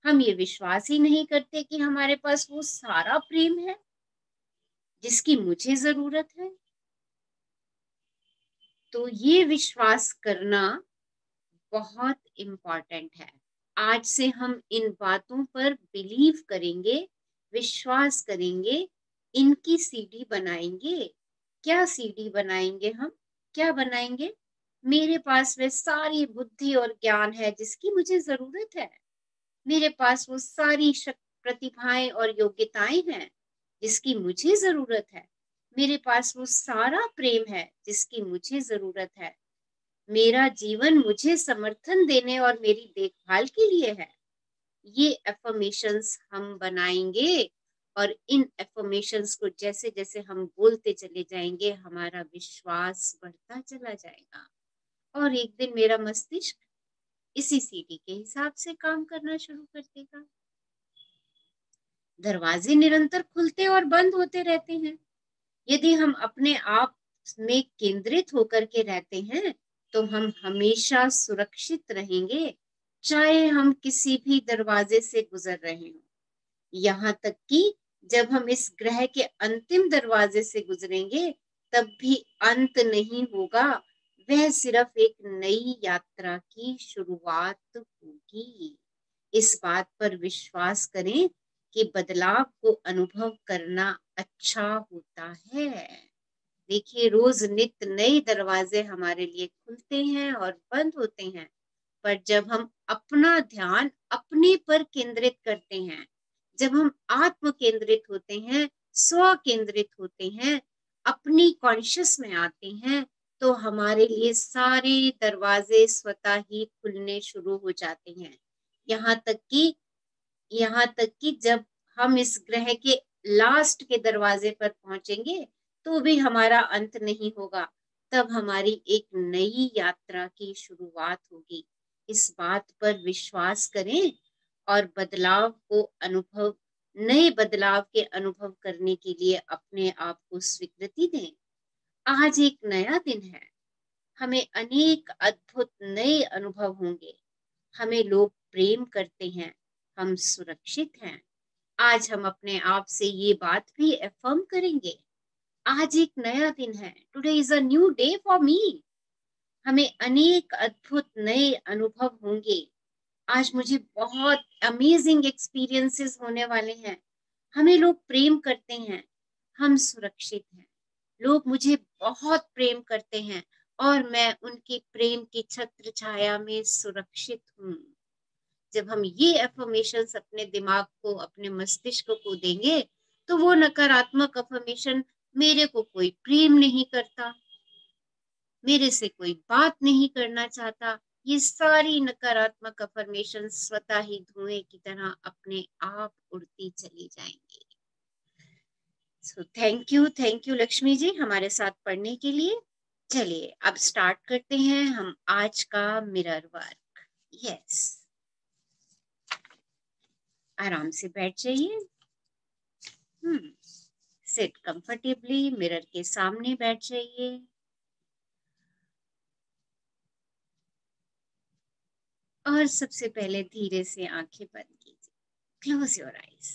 हम ये विश्वास ही नहीं करते कि हमारे पास वो सारा प्रेम है जिसकी मुझे जरूरत है। तो ये विश्वास करना बहुत इम्पोर्टेंट है। आज से हम इन बातों पर बिलीव करेंगे, विश्वास करेंगे, इनकी सीडी बनाएंगे। क्या सीडी बनाएंगे हम? क्या बनाएंगे? मेरे पास वह सारी बुद्धि और ज्ञान है जिसकी मुझे जरूरत है। मेरे पास वो सारी प्रतिभाएं और योग्यताएं हैं जिसकी मुझे जरूरत है। मेरे पास वो सारा प्रेम है जिसकी मुझे जरूरत है। मेरा जीवन मुझे समर्थन देने और मेरी देखभाल के लिए है। ये एफर्मेशंस हम बनाएंगे और इन एफर्मेशंस को जैसे जैसे हम बोलते चले जाएंगे हमारा विश्वास बढ़ता चला जाएगा और एक दिन मेरा मस्तिष्क इसी सीढ़ी के हिसाब से काम करना शुरू कर देगा। दरवाजे निरंतर खुलते और बंद होते रहते हैं। यदि हम अपने आप में केंद्रित होकर के रहते हैं तो हम हमेशा सुरक्षित रहेंगे, चाहे हम किसी भी दरवाजे से गुजर रहे हों। यहाँ तक कि जब हम इस ग्रह के अंतिम दरवाजे से गुजरेंगे तब भी अंत नहीं होगा, वह सिर्फ एक नई यात्रा की शुरुआत होगी। इस बात पर विश्वास करें कि बदलाव को अनुभव करना अच्छा होता है। देखिए, रोज नित नए दरवाजे हमारे लिए खुलते हैं और बंद होते हैं, पर जब हम अपना ध्यान अपने पर केंद्रित करते हैं, जब हम आत्म केंद्रित होते हैं, स्व केंद्रित होते हैं, अपनी कॉन्शियस में आते हैं, तो हमारे लिए सारे दरवाजे स्वतः ही खुलने शुरू हो जाते हैं। यहाँ तक कि जब हम इस ग्रह के लास्ट के दरवाजे पर पहुंचेंगे तो भी हमारा अंत नहीं होगा, तब हमारी एक नई यात्रा की शुरुआत होगी। इस बात पर विश्वास करें और नए बदलाव के अनुभव करने के लिए अपने आप को स्वीकृति दें। आज एक नया दिन है, हमें अनेक अद्भुत नए अनुभव होंगे। हमें लोग प्रेम करते हैं, हम सुरक्षित हैं। आज हम अपने आप से ये बात भी अफर्म करेंगे, आज एक नया दिन है, today is a new day for me. हमें अनेक अद्भुत नए अनुभव होंगे। आज मुझे बहुत अमेजिंग एक्सपीरियंसेस होने वाले हैं। हमें लोग प्रेम करते हैं, हम सुरक्षित हैं। लोग मुझे बहुत प्रेम करते हैं और मैं उनकी प्रेम की छत्र छाया में सुरक्षित हूँ। जब हम ये अफर्मेशंस अपने दिमाग को, अपने मस्तिष्क को देंगे तो वो नकारात्मक अफर्मेशन, मेरे को कोई प्रेम नहीं करता, मेरे से कोई बात नहीं करना चाहता, ये सारी नकारात्मक अफर्मेशन स्वतः ही धुएं की तरह अपने आप उड़ती चली जाएंगी। So thank you Lakshmi ji हमारे साथ पढ़ने के लिए। चलिए अब स्टार्ट करते हैं हम आज का मिरर वर्क। यस, आराम से बैठ जाइए। सिट कंफर्टेबली, मिरर के सामने बैठ जाइए। और सबसे पहले धीरे से आंखें बंद कीजिए। Close your eyes.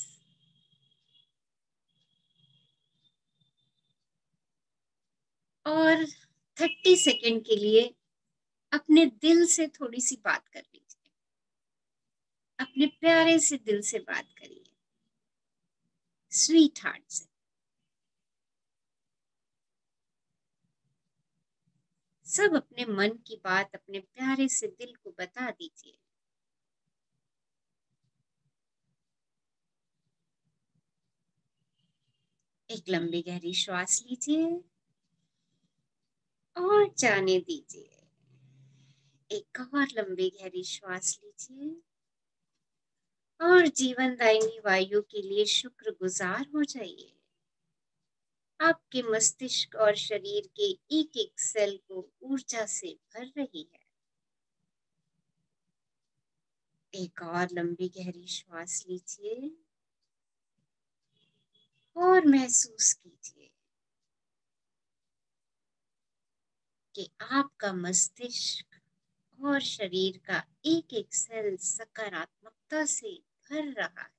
और 30 सेकेंड के लिए अपने दिल से थोड़ी सी बात कर लीजिए, अपने प्यारे से दिल से बात करिए, स्वीट हार्ट से। सब अपने मन की बात अपने प्यारे से दिल को बता दीजिए। एक लंबी गहरी श्वास लीजिए और जाने दीजिए। एक और लंबी गहरी श्वास लीजिए और जीवनदायिनी वायु के लिए शुक्रगुजार हो जाइए। आपके मस्तिष्क और शरीर के एक एक सेल को ऊर्जा से भर रही है। एक और लंबी गहरी श्वास लीजिए और महसूस कीजिए कि आपका मस्तिष्क और शरीर का एक एक सेल सकारात्मकता से भर रहा है,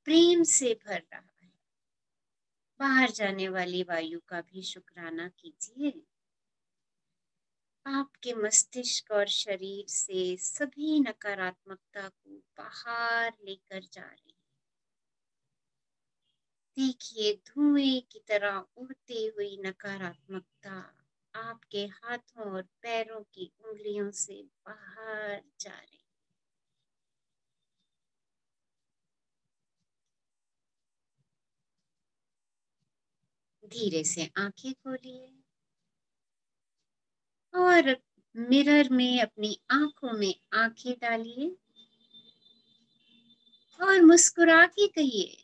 प्रेम से भर रहा है। बाहर जाने वाली वायु का भी शुक्राना कीजिए। आपके मस्तिष्क और शरीर से सभी नकारात्मकता को बाहर लेकर जा रही है। देखिए, धुएं की तरह उड़ती हुई नकारात्मकता आपके हाथों और पैरों की उंगलियों से बाहर जा रही है। धीरे से आंखें खोलिए और मिरर में अपनी आंखों में आंखें डालिए और मुस्कुरा के कहिए,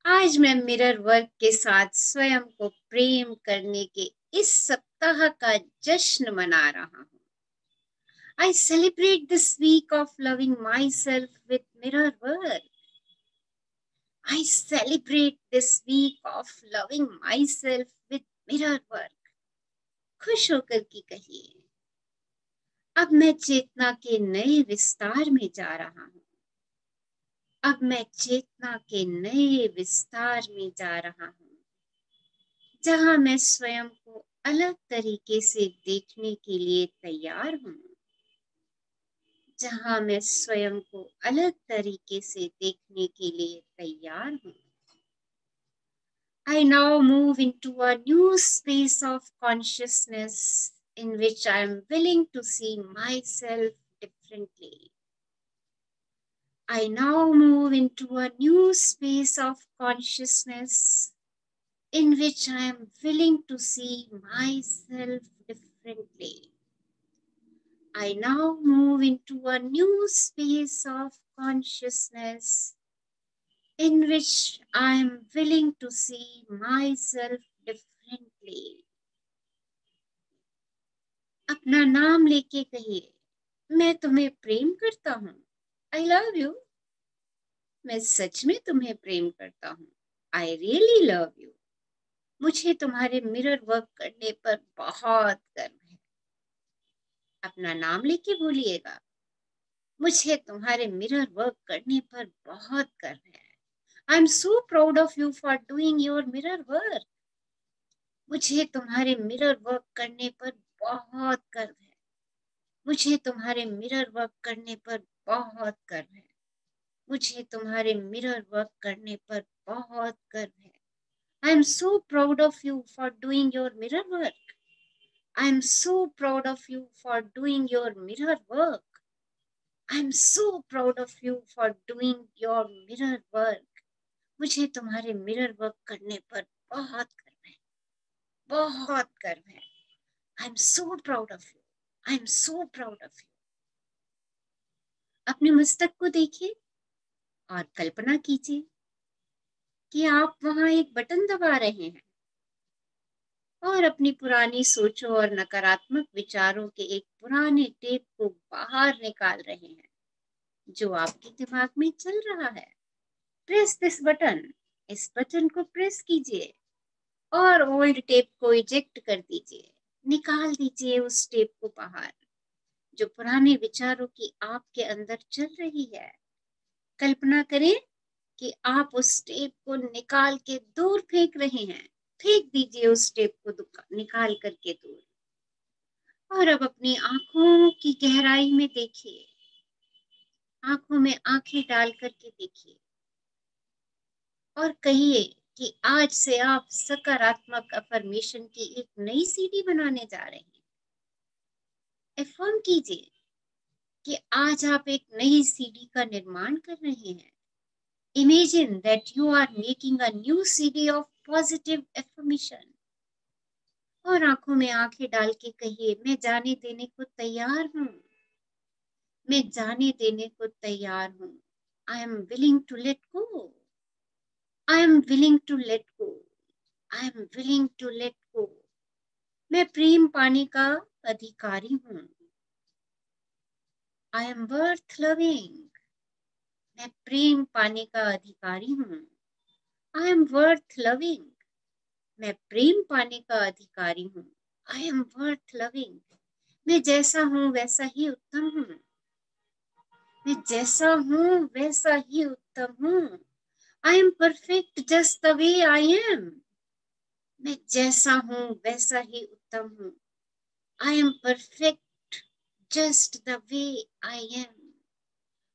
आज मैं मिरर वर्क के साथ स्वयं को प्रेम करने के इस सप्ताह का जश्न मना रहा हूँ। I celebrate this week of loving myself with mirror work. I celebrate this week of loving myself with mirror work. खुश होकर की कहिए, अब मैं चेतना के नए विस्तार में जा रहा हूँ। अब मैं चेतना के नए विस्तार में जा रहा हूँ, जहां मैं स्वयं को अलग तरीके से देखने के लिए तैयार हूँ। जहां मैं स्वयं को अलग तरीके से देखने के लिए तैयार हूँ। I now move into a new space of consciousness in which I am willing to see myself differently. I now move into a new space of consciousness in which I am willing to see myself differently. I now move into a new space of consciousness in which I am willing to see myself differently. अपना नाम लेके कहिए, मैं तुम्हें प्रेम करता हूँ। I love you. मैं सच में तुम्हें प्रेम करता हूँ। I really love you. मुझे तुम्हारे मिरर वर्क करने पर बहुत गर्व है। अपना नाम लेके बोलिएगा, मुझे तुम्हारे मिरर वर्क करने पर बहुत गर्व है। I am so proud of you for doing your mirror work. मुझे तुम्हारे मिरर वर्क करने पर बहुत गर्व है। मुझे तुम्हारे मिरर वर्क करने पर बहुत गर्व है। मुझे तुम्हारे मिरर वर्क करने पर बहुत गर्व है। I am so proud of you for doing your mirror work. I am so proud of you for doing your mirror work. I am so proud of you for doing your mirror work. मुझे तुम्हारे mirror work करने पर बहुत गर्व है, बहुत गर्व है। I am so proud of you. I am so proud of you. अपने मस्तक को देखिए और कल्पना कीजिए कि आप वहां एक बटन दबा रहे हैं और अपनी पुरानी सोचों और नकारात्मक विचारों के एक पुराने टेप को बाहर निकाल रहे हैं जो आपके दिमाग में चल रहा है। Press this button. इस बटन को प्रेस कीजिए और ओल्ड टेप को इजेक्ट कर दीजिए। निकाल दीजिए उस टेप को बाहर जो पुराने विचारों की आपके अंदर चल रही है। कल्पना करें कि आप उस टेप को निकाल के दूर फेंक रहे हैं। फेंक दीजिए उस टेप को निकाल करके दूर। और अब अपनी आंखों की गहराई में देखिए, आंखों में आंखें डाल करके देखिए और कहिए कि आज से आप सकारात्मक अफर्मेशन की एक नई सीढ़ी बनाने जा रहे हैं। अफर्म कीजिए कि आज आप एक नई सीढ़ी का निर्माण कर रहे हैं। Imagine that you are making a new CD of positive affirmation. और आंखों में आंखें डाल के कहिए, मैं जाने देने को तैयार हूँ। मैं जाने देने को तैयार हूँ। I am willing to let go. I am willing to let go. I am willing to let go. मैं प्रेम पाने का अधिकारी हूँ। I am worth loving. मैं प्रेम पाने का अधिकारी हूँ। I am worth loving. मैं प्रेम पाने का अधिकारी हूँ। I am worth loving. मैं जैसा हूँ वैसा ही उत्तम हूँ। मैं जैसा हूँ वैसा ही उत्तम हूँ। I am perfect just the way I am. मैं जैसा हूँ वैसा ही उत्तम हूँ। I am perfect just the way I am.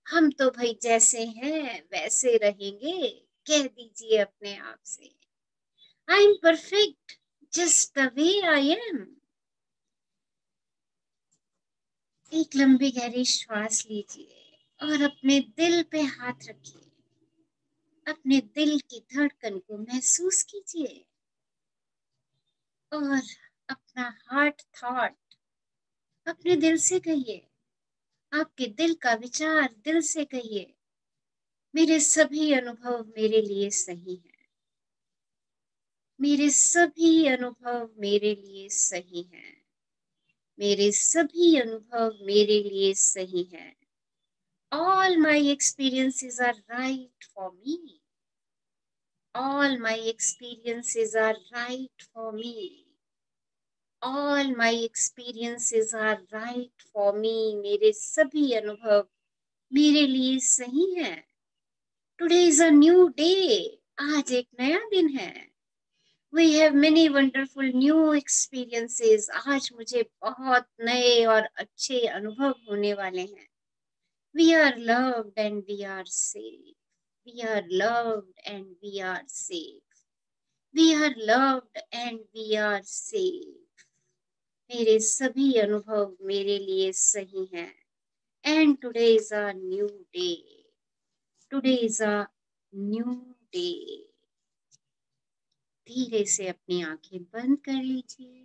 हम तो भाई जैसे हैं वैसे रहेंगे। कह दीजिए अपने आप से, I am perfect just the way I am. एक लंबी गहरी श्वास लीजिए और अपने दिल पे हाथ रखिए। अपने दिल की धड़कन को महसूस कीजिए और अपना हार्ट थॉट अपने दिल से कहिए, आपके दिल का विचार दिल से कहिए, मेरे सभी अनुभव मेरे लिए सही है, मेरे सभी अनुभव मेरे लिए सही है, मेरे सभी अनुभव मेरे लिए सही है। All my experiences are right for me. All my experiences are right for me. All my experiences are right for me. मेरे सभी अनुभव मेरे लिए सही है। Today is a new day. आज एक नया दिन है। We have many wonderful new experiences. आज मुझे बहुत नए और अच्छे अनुभव होने वाले हैं। We are loved and we are safe. We are loved and we are safe. We are loved and we are safe. मेरे सभी अनुभव मेरे लिए सही हैं। And today is a new day. Today is a new day. धीरे से अपनी आंखें बंद कर लीजिए।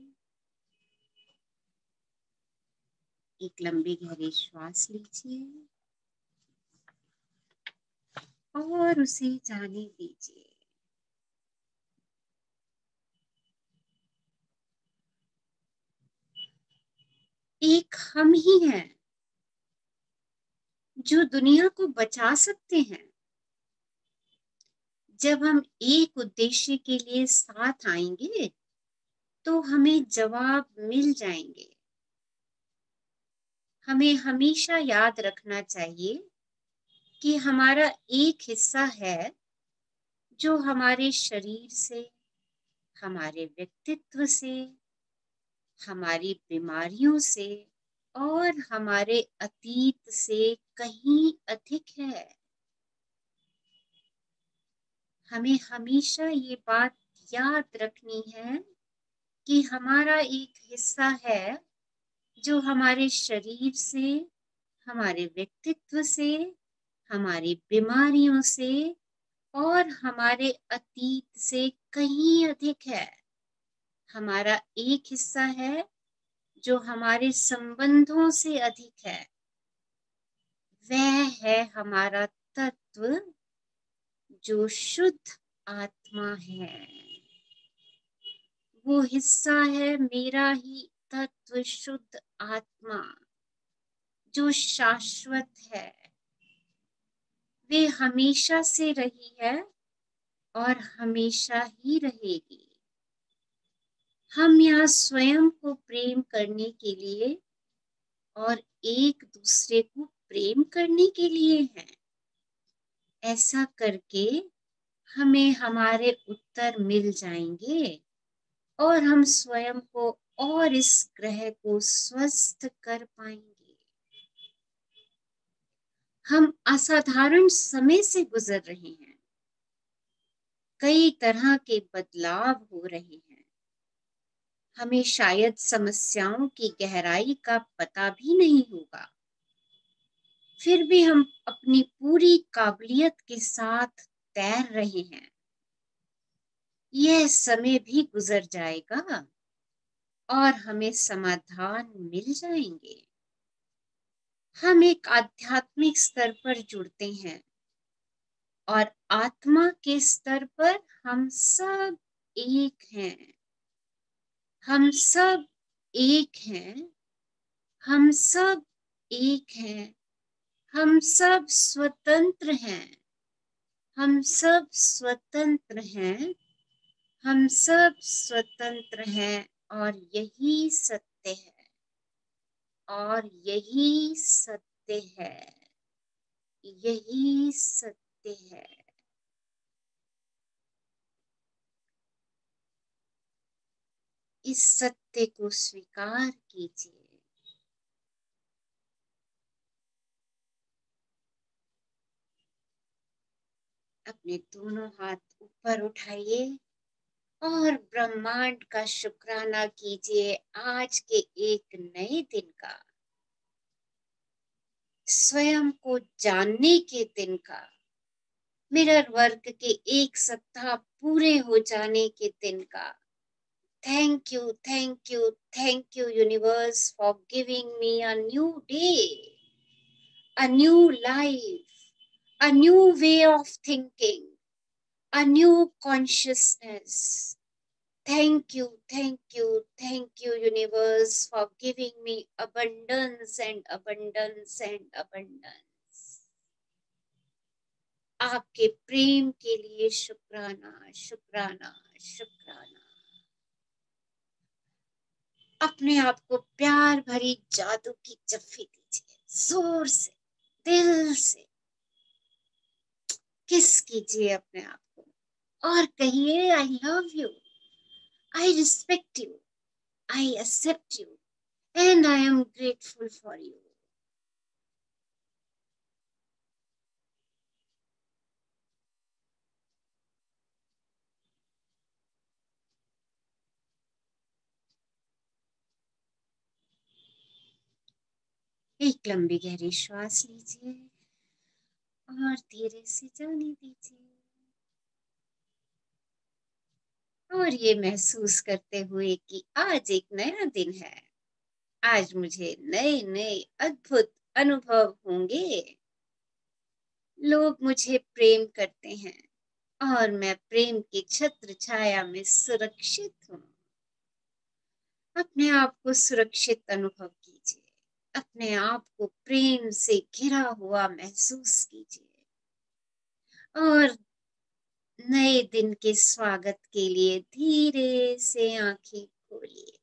एक लंबी गहरी श्वास लीजिए और उसे जाने दीजिए। एक हम ही हैं जो दुनिया को बचा सकते हैं। जब हम एक उद्देश्य के लिए साथ आएंगे तो हमें जवाब मिल जाएंगे। हमें हमेशा याद रखना चाहिए कि हमारा एक हिस्सा है जो हमारे शरीर से, हमारे व्यक्तित्व से, हमारी बीमारियों से और हमारे अतीत से कहीं अधिक है। हमें हमेशा ये बात याद रखनी है कि हमारा एक हिस्सा है जो हमारे शरीर से, हमारे व्यक्तित्व से, हमारी बीमारियों से और हमारे अतीत से कहीं अधिक है। हमारा एक हिस्सा है जो हमारे संबंधों से अधिक है। वह है हमारा तत्व जो शुद्ध आत्मा है। वो हिस्सा है मेरा ही तत्व शुद्ध आत्मा जो शाश्वत है। वे हमेशा से रही है और हमेशा ही रहेगी। हम यहाँ स्वयं को प्रेम करने के लिए और एक दूसरे को प्रेम करने के लिए हैं। ऐसा करके हमें हमारे उत्तर मिल जाएंगे और हम स्वयं को और इस ग्रह को स्वस्थ कर पाएंगे। हम असाधारण समय से गुजर रहे हैं। कई तरह के बदलाव हो रहे हैं। हमें शायद समस्याओं की गहराई का पता भी नहीं होगा। फिर भी हम अपनी पूरी काबिलियत के साथ तैर रहे हैं। यह समय भी गुजर जाएगा और हमें समाधान मिल जाएंगे। हम एक आध्यात्मिक स्तर पर जुड़ते हैं और आत्मा के स्तर पर हम सब एक हैं। हम सब एक हैं। हम सब एक हैं। हम सब स्वतंत्र हैं। हम सब स्वतंत्र हैं। हम सब स्वतंत्र हैं और यही सत्य है। और यही सत्य है। यही सत्य है। इस सत्य को स्वीकार कीजिए। अपने दोनों हाथ ऊपर उठाइए और ब्रह्मांड का शुक्राना कीजिए आज के एक नए दिन का, स्वयं को जानने के दिन का, मिरर वर्क के 1 सप्ताह पूरे हो जाने के दिन का। Thank you, thank you, thank you universe for giving me a new day, a new life, a new way of thinking, a new consciousness. Thank you, thank you, thank you, universe, for giving me abundance and abundance and abundance. आपके प्रेम के लिए शुक्राना, शुक्राना, शुक्राना। अपने आप को प्यार भरी जादू की जफ्फी दीजिए, जोर से, दिल से किस कीजिए अपने आप को और कहिए I love you, I respect you, I accept you and I am grateful for you. एक लंबी गहरी श्वास लीजिए और धीरे से जाने दीजिए और ये महसूस करते हुए कि आज एक नया दिन है। आज मुझे नए नए अद्भुत अनुभव होंगे। लोग मुझे प्रेम करते हैं और मैं प्रेम की छत्र छाया में सुरक्षित हूँ। अपने आप को सुरक्षित अनुभव कीजिए, अपने आप को प्रेम से घिरा हुआ महसूस कीजिए और नए दिन के स्वागत के लिए धीरे से आंखें खोलिए।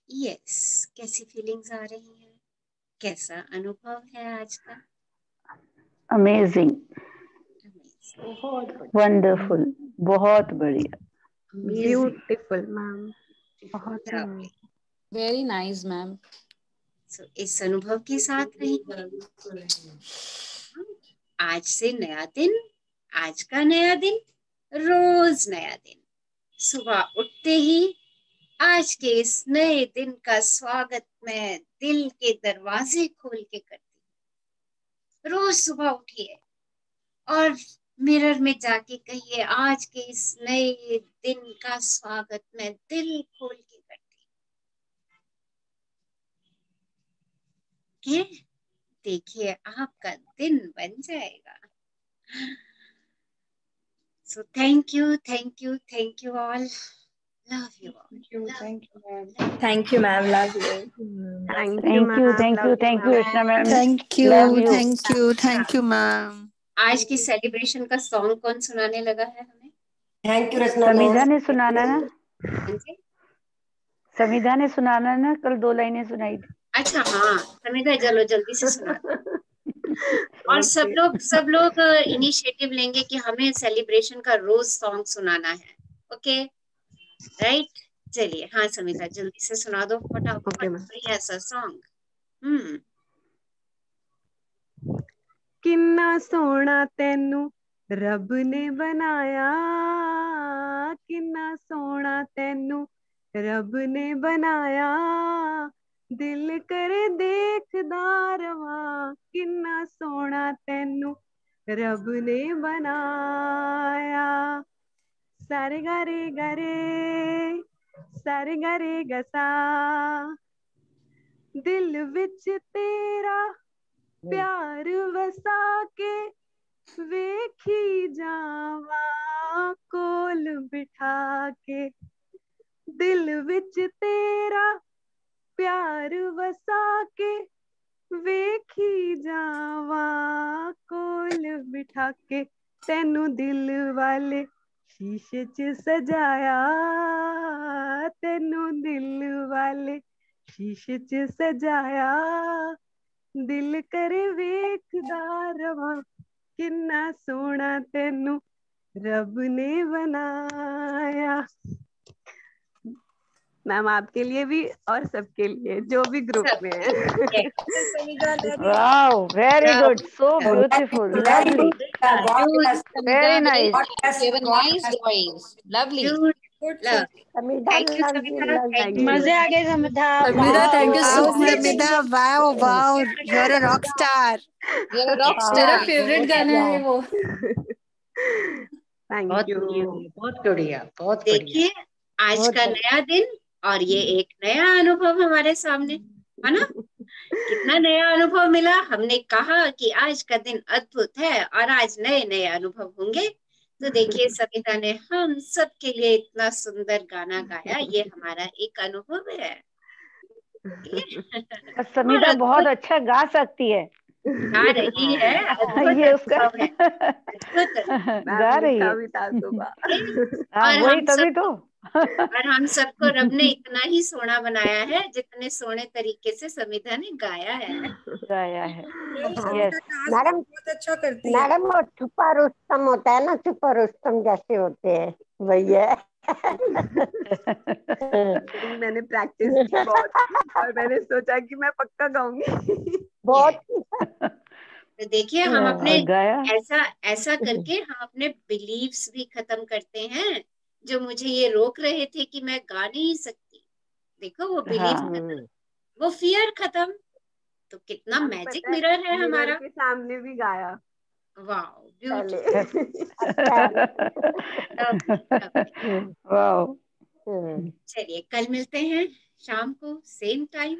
यस, कैसी फीलिंग्स आ रही हैं? कैसा अनुभव है आज का? Amazing, Amazing. वंडरफुल, बहुत बढ़िया, ब्यूटीफुल मैम। बहुत Lovely. Very nice ma'am. So, इस अनुभव के साथ रहिए। आज से नया दिन, आज का नया दिन, रोज नया दिन। सुबह उठते ही आज के इस नए दिन का स्वागत मैं दिल के दरवाजे खोल के करती हूँ। रोज सुबह उठिए और मिरर में जाके कहिए आज के इस नए दिन का स्वागत मैं दिल खोल के करती हूँ। देखिए आपका दिन बन जाएगा। So thank you, thank you, thank you all. Love you all. Thank you, ma'am. Thank you ma'am, love you. Thank thank you you, ma'am. Thank you, thank you Rachna ma'am, Thank love you, you. thank you, thank you, ma'am. आज की celebration का song कौन सुनाने लगा है हमें? Thank you Rachna Samidha ma'am. ने सुनाना ना, हाँ जी? समीधा ने सुनाना ना, कल 2 लाइनें सुनाई थी। अच्छा हाँ, समीधा चलो जल्दी से सुना दो। और सब लोग इनिशिएटिव लेंगे कि हमें सेलिब्रेशन का रोज सॉन्ग सुनाना है। Okay, right? चलिए हाँ समीधा जल्दी से सुना दो फटाफट ओके मैम। बढ़िया सा सॉन्ग। किन्ना सोना तेनू रब ने बनाया, किन्ना सोना तेनू रब ने बनाया, दिल करे देखदा रवा, किन्ना सोना तेनू रब ने बनाया। सारे गरे गसा, दिल विच तेरा प्यार वसा के, वेखी जावा कोल बिठा के, दिल विच तेरा प्यार वसा के, वेखी जावा कोल बिठा के, तेनू दिल वाले शीशे च सजाया, तेनू दिल वाले शीशे च सजाया, दिल करे वेखदा रवा, किन्ना सोना तेनू रब ने बनाया। मैम आपके लिए भी और सबके लिए जो भी ग्रुप में है। Wow, very good, so beautiful, lovely, very nice. You have a nice voice. Lovely. Love. Samidha Thank you, love you Samita. Love Thank you. you. मजे आ गए समिधा। समीधा, thank you so Wow, much. Samida, wow, wow, you're a rock star. You're a rock मेरा star. Favourite गाना है वो। Thank you. बहुत बढ़िया, बहुत बढ़िया। देखिए आज का नया दिन और ये एक नया अनुभव हमारे सामने है ना। कितना नया अनुभव मिला। हमने कहा कि आज का दिन अद्भुत है और आज नए नए अनुभव होंगे। तो देखिए सविता ने हम सबके लिए इतना सुंदर गाना गाया। ये हमारा एक अनुभव है। समीधा बहुत अच्छा गा सकती है। गा रही है। ये उसका अद्भुत है। अद्भुत गा रही है। हाँ और वही हम तभी सब तो। और हम सबको रब ने इतना ही सोना बनाया है जितने सोने तरीके से समिधा ने गाया है। यस मैडम बहुत अच्छा करती है। मैडम वो छुपा रुस्तम होता है ना, छुपा रुस्तम जैसे होते हैं वही है। मैंने प्रैक्टिस की बहुत और मैंने सोचा कि मैं पक्का गाऊंगी बहुत। तो देखिए हम अपने गाया। ऐसा करके हम अपने बिलीव्स भी खत्म करते हैं जो मुझे ये रोक रहे थे कि मैं गा नहीं सकती। देखो वो बिलीव खत्म, वो फियर खत्म। तो कितना मैजिक मिरर है हमारा। के सामने भी गाया। Wow wow. चलिए कल मिलते हैं शाम को सेम टाइम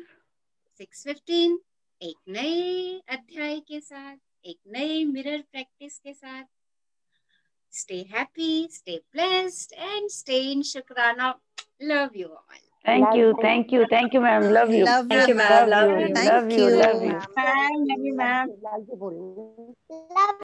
6:15 एक नए अध्याय के साथ, एक नए मिरर प्रैक्टिस के साथ। Stay happy, stay blessed, and stay in Shukrana. Love you all. Thank you, ma'am. Love you. Thank you, ma'am. Love you. Thank you. Love you. Love you, ma'am.